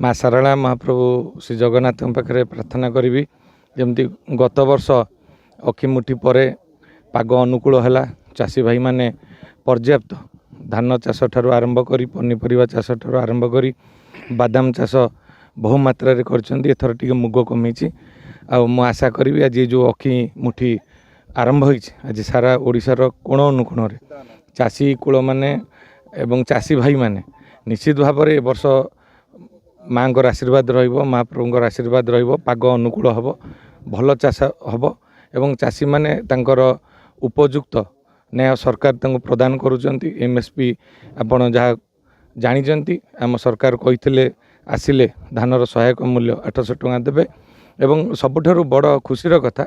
माँ सारला महाप्रभु श्री जगन्नाथ पाखे प्रार्थना करी जमती गत वर्ष अखिमुठी पर पाग अनुकूल है चाषी भाई माने पर्याप्त धान चाष ठार आरंभ कर पनीपरिया चाष ठार आरंभ कर बादाम चाष बहु मात्रा कर टी मुग कमी आशा करी आज जो अखिमुठी आरंभ होती आज सारा ओडिशार कोण अनुकोण चाषी कूल माने एवं चाषी भाई माने निश्चित भाव में वर्ष माँ आशीर्वाद महाप्रभुर आशीर्वाद पाग अनुकूल हम भल चाष हम एवं चाषी माने तांकर उपयुक्त न्याय सरकार प्रदान करुँच एमएसपी आपण जहाँ जानी आम सरकार कही आसिले धानर सहायक मूल्य 800 टंका देवे एवं सबुठारु बड़ खुशीर कथा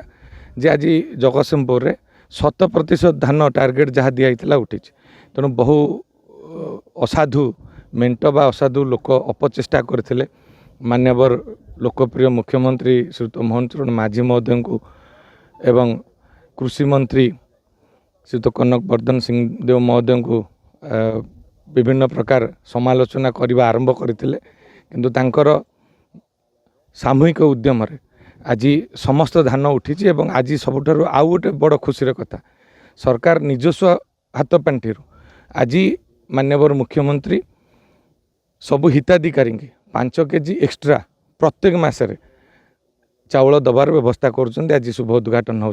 जे आज जगतसिंहपुर में 100% धान टार्गेट जहाँ दिखाई उठी तेणु बहु असाधु मेंट बा असाधु लोक अपचेष्टा करथिले मान्यवर लोकप्रिय मुख्यमंत्री श्रीयुत मोहन चरण माझी महोदय को एवं कृषि मंत्री श्रीयुत कनक वर्धन सिंहदेव महोदय को विभिन्न प्रकार समालोचना करने आरंभ करथिले किंतु तांकर सामूहिक उद्यम आज समस्त धान उठी एवं आज सबुठारु आउ गोटे बड़ खुशीर कथा सरकार निजस्व हाथ पांठि आज मान्यवर मुख्यमंत्री सबु हिताधिकारी 5 केजी एक्स्ट्रा प्रत्येक मासरे चाउल दबार व्यवस्था कर शुभ उद्घाटन हो।